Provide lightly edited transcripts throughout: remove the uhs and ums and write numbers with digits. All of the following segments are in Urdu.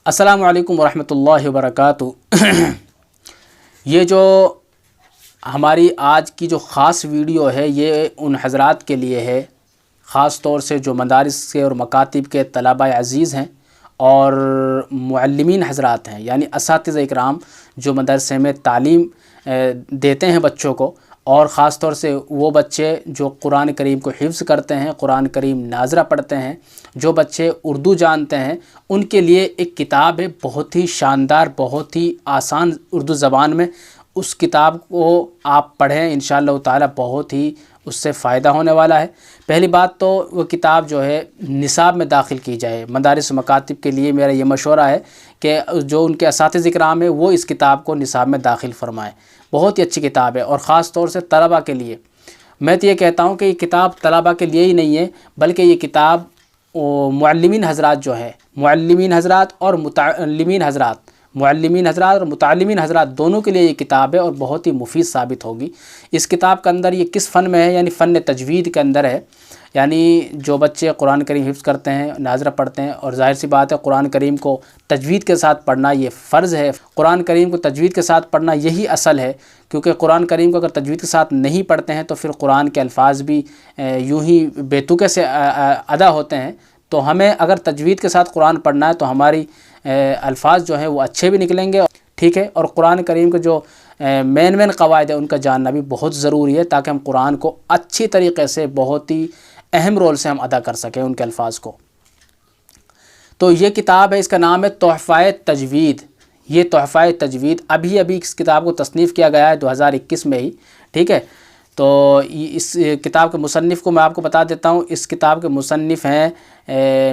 السلام علیکم ورحمۃ اللہ وبرکاتہ۔ یہ جو ہماری آج کی جو خاص ویڈیو ہے یہ ان حضرات کے لیے ہے، خاص طور سے جو مدارس کے اور مکاتب کے طلبہ عزیز ہیں اور معلمین حضرات ہیں، یعنی اساتذہ اکرام جو مدرسے میں تعلیم دیتے ہیں بچوں کو، اور خاص طور سے وہ بچے جو قرآن کریم کو حفظ کرتے ہیں، قرآن کریم ناظرہ پڑھتے ہیں، جو بچے اردو جانتے ہیں، ان کے لیے ایک کتاب ہے بہت ہی شاندار، بہت ہی آسان اردو زبان میں۔ اس کتاب کو آپ پڑھیں انشاءاللہ تعالی، بہت ہی اس سے فائدہ ہونے والا ہے۔ پہلی بات تو وہ کتاب جو ہے نصاب میں داخل کی جائے۔ مدارس مکاتب کے لیے میرا یہ مشورہ ہے کہ جو ان کے اساتذہ اکرام ہیں وہ اس کتاب کو نصاب میں داخل فرمائیں۔ بہت ہی اچھی کتاب ہے، اور خاص طور سے طلبہ کے لیے میں تو یہ کہتا ہوں کہ یہ کتاب طلبہ کے لیے ہی نہیں ہے، بلکہ یہ کتاب معلمین حضرات جو ہے، معلمین حضرات اور متعلمین حضرات، معلمین حضرات اور متعلمین حضرات دونوں کے لیے یہ کتاب ہے اور بہت ہی مفید ثابت ہوگی۔ اس کتاب کے اندر یہ کس فن میں ہے، یعنی فن تجوید کے اندر ہے، یعنی جو بچے قرآن کریم حفظ کرتے ہیں، ناظرہ پڑھتے ہیں، اور ظاہر سی بات ہے قرآن کریم کو تجوید کے ساتھ پڑھنا یہ فرض ہے۔ قرآن کریم کو تجوید کے ساتھ پڑھنا یہی اصل ہے، کیونکہ قرآن کریم کو اگر تجوید کے ساتھ نہیں پڑھتے ہیں تو پھر قرآن کے الفاظ بھی یوں ہی بے تکے سے ادا ہوتے ہیں۔ تو ہمیں اگر تجوید کے ساتھ قرآن پڑھنا ہے تو ہماری الفاظ جو ہیں وہ اچھے بھی نکلیں گے، ٹھیک ہے، اور قرآن کریم کے جو مین قواعد ہیں ان کا جاننا بھی بہت ضروری ہے، تاکہ ہم قرآن کو اچھی طریقے سے، بہت ہی اہم رول سے ہم ادا کر سکیں ان کے الفاظ کو۔ تو یہ کتاب ہے، اس کا نام ہے تحفہ تجوید۔ یہ تحفہ تجوید ابھی اس کتاب کو تصنیف کیا گیا ہے 2021 میں ہی، ٹھیک ہے۔ تو اس کتاب کے مصنف کو میں آپ کو بتا دیتا ہوں۔ اس کتاب کے مصنف ہیں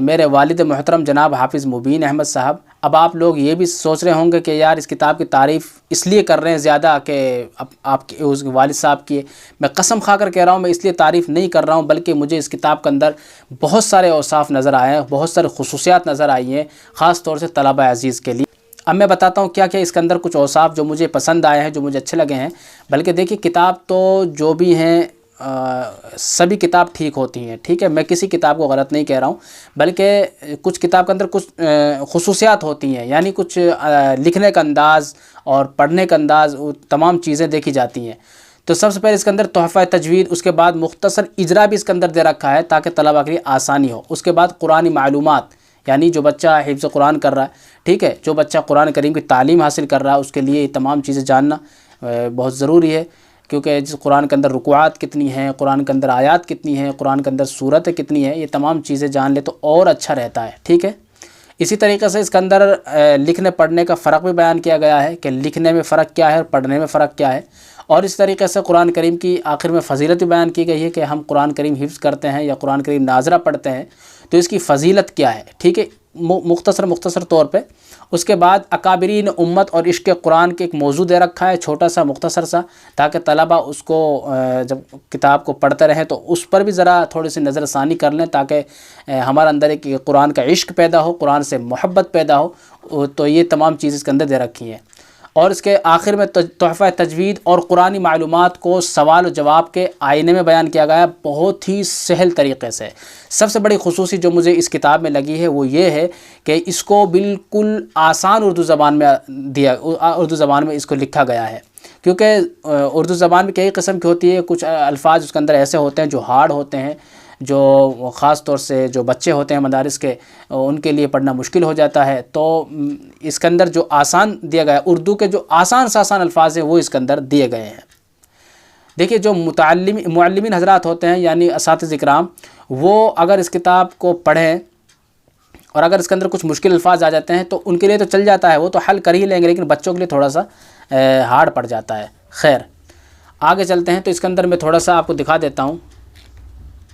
میرے والد محترم جناب حافظ مبین احمد صاحب۔ اب آپ لوگ یہ بھی سوچ رہے ہوں گے کہ یار اس کتاب کی تعریف اس لیے کر رہے ہیں زیادہ کہ آپ کے اس والد صاحب کی، میں قسم کھا کر کہہ رہا ہوں میں اس لیے تعریف نہیں کر رہا ہوں، بلکہ مجھے اس کتاب کے اندر بہت سارے اوصاف نظر آئے ہیں، بہت سارے خصوصیات نظر آئی ہیں، خاص طور سے طلبہ عزیز کے لیے۔ اب میں بتاتا ہوں کیا کیا اس کے اندر کچھ اوصاف جو مجھے پسند آئے ہیں، جو مجھے اچھے لگے ہیں۔ بلکہ دیکھیے کتاب تو جو بھی ہیں سبھی کتاب ٹھیک ہوتی ہیں، ٹھیک ہے، میں کسی کتاب کو غلط نہیں کہہ رہا ہوں، بلکہ کچھ کتاب کے اندر کچھ خصوصیات ہوتی ہیں، یعنی کچھ لکھنے کا انداز اور پڑھنے کا انداز، تمام چیزیں دیکھی جاتی ہیں۔ تو سب سے پہلے اس کے اندر تحفہ تجوید، اس کے بعد مختصر اجرا بھی اس کے اندر دے رکھا ہے تاکہ طلبہ کے لیے آسانی ہو۔ اس کے بعد قرآنی معلومات، یعنی جو بچہ حفظ قرآن کر رہا ہے، ٹھیک ہے، جو بچہ قرآن کریم کی تعلیم حاصل کر رہا ہے، اس کے لیے یہ تمام چیزیں جاننا بہت ضروری ہے، کیونکہ جس قرآن کے اندر رکوعات کتنی ہیں، قرآن کے اندر آیات کتنی ہیں، قرآن کے اندر صورتیں کتنی ہیں، یہ تمام چیزیں جان لے تو اور اچھا رہتا ہے، ٹھیک ہے۔ اسی طریقے سے اس کے اندر لکھنے پڑھنے کا فرق بھی بیان کیا گیا ہے کہ لکھنے میں فرق کیا ہے اور پڑھنے میں فرق کیا ہے، اور اس طریقے سے قرآن کریم کی آخر میں فضیلت بھی بیان کی گئی ہے کہ ہم قرآن کریم حفظ کرتے ہیں یا قرآن کریم ناظرہ پڑھتے ہیں تو اس کی فضیلت کیا ہے، ٹھیک ہے، مختصر طور پہ۔ اس کے بعد اکابرین امت اور عشق قرآن کے ایک موضوع دے رکھا ہے، چھوٹا سا مختصر سا، تاکہ طلبہ اس کو جب کتاب کو پڑھتے رہیں تو اس پر بھی ذرا تھوڑی سی نظر ثانی کر لیں، تاکہ ہمارے اندر ایک قرآن کا عشق پیدا ہو، قرآن سے محبت پیدا ہو۔ تو یہ تمام چیز اس کے اندر دے رکھی ہیں۔ اور اس کے آخر میں تحفہ تجوید اور قرآنی معلومات کو سوال و جواب کے آئینے میں بیان کیا گیا ہے، بہت ہی سہل طریقے سے۔ سب سے بڑی خصوصی جو مجھے اس کتاب میں لگی ہے وہ یہ ہے کہ اس کو بالکل آسان اردو زبان میں اس کو لکھا گیا ہے، کیونکہ اردو زبان میں کئی قسم کی ہوتی ہے، کچھ الفاظ اس کے اندر ایسے ہوتے ہیں جو ہارڈ ہوتے ہیں، جو خاص طور سے جو بچے ہوتے ہیں مدارس کے ان کے لیے پڑھنا مشکل ہو جاتا ہے۔ تو اس کے اندر جو آسان دیا گیا ہے، اردو کے جو آسان سے آسان الفاظ ہیں وہ اس کے اندر دیے گئے ہیں۔ دیکھیے جو معلمین حضرات ہوتے ہیں، یعنی اساتذہ اکرام، وہ اگر اس کتاب کو پڑھیں اور اگر اس کے اندر کچھ مشکل الفاظ آ جاتے ہیں تو ان کے لیے تو چل جاتا ہے، وہ تو حل کر ہی لیں گے، لیکن بچوں کے لیے تھوڑا سا ہارڈ پڑ جاتا ہے۔ خیر آگے چلتے ہیں، تو اس کے اندر میں تھوڑا سا آپ کو دکھا دیتا ہوں۔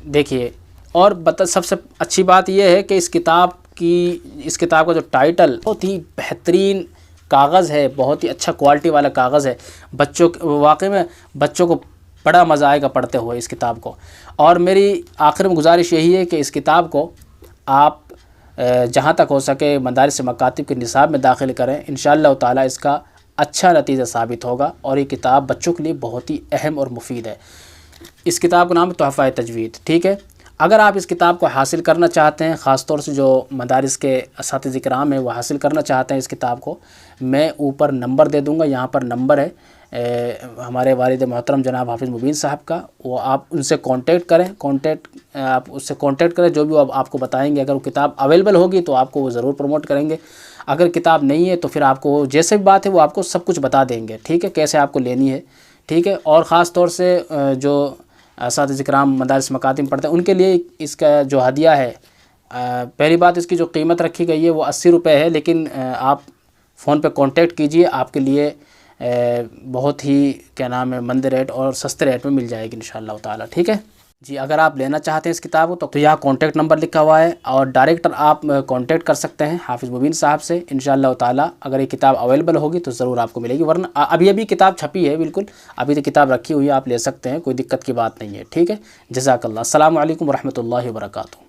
دیکھیے، اور سب سے اچھی بات یہ ہے کہ اس کتاب کا جو ٹائٹل بہت ہی بہترین کاغذ ہے، بہت ہی اچھا کوالٹی والا کاغذ ہے، واقعی میں بچوں کو بڑا مزہ آئے گا پڑھتے ہوئے اس کتاب کو۔ اور میری آخر میں گزارش یہی ہے کہ اس کتاب کو آپ جہاں تک ہو سکے مدارس مکاتب کے نصاب میں داخل کریں، انشاءاللہ تعالی اس کا اچھا نتیجہ ثابت ہوگا، اور یہ کتاب بچوں کے لیے بہت ہی اہم اور مفید ہے۔ اس کتاب کا نام ہے تحفہ تجوید، ٹھیک ہے۔ اگر آپ اس کتاب کو حاصل کرنا چاہتے ہیں، خاص طور سے جو مدارس کے اساتذہ کرام ہیں وہ حاصل کرنا چاہتے ہیں اس کتاب کو، میں اوپر نمبر دے دوں گا، یہاں پر نمبر ہے ہمارے والد محترم جناب حافظ مبین صاحب کا، وہ آپ ان سے کانٹیکٹ کریں، آپ اس سے کانٹیکٹ کریں، جو بھی وہ آپ کو بتائیں گے۔ اگر وہ کتاب اویلیبل ہوگی تو آپ کو وہ ضرور پروموٹ کریں گے، اگر کتاب نہیں ہے تو پھر آپ کو جیسے بھی بات ہے وہ آپ کو سب کچھ بتا دیں گے، ٹھیک ہے، کیسے آپ کو لینی ہے، ٹھیک ہے۔ اور خاص طور سے جو اساتذہ کرام مدارس مکاتب میں پڑھتے ہیں ان کے لیے اس کا جو ہدیہ ہے، پہلی بات اس کی جو قیمت رکھی گئی ہے وہ 80 روپے ہے، لیکن آپ فون پہ کانٹیکٹ کیجئے، آپ کے لیے بہت ہی کیا نام ہے مند ریٹ اور سستے ریٹ میں مل جائے گی انشاءاللہ تعالی، ٹھیک ہے جی۔ اگر آپ لینا چاہتے ہیں اس کتاب کو تو یہاں کانٹیکٹ نمبر لکھا ہوا ہے، اور ڈائریکٹر آپ کانٹیکٹ کر سکتے ہیں حافظ مبین صاحب سے انشاءاللہ تعالی۔ اگر یہ کتاب اویلیبل ہوگی تو ضرور آپ کو ملے گی، ورنہ ابھی کتاب چھپی ہے، بالکل ابھی تو کتاب رکھی ہوئی ہے، آپ لے سکتے ہیں، کوئی دقت کی بات نہیں ہے، ٹھیک ہے۔ جزاک اللہ۔ السلام علیکم ورحمۃ اللہ وبرکاتہ۔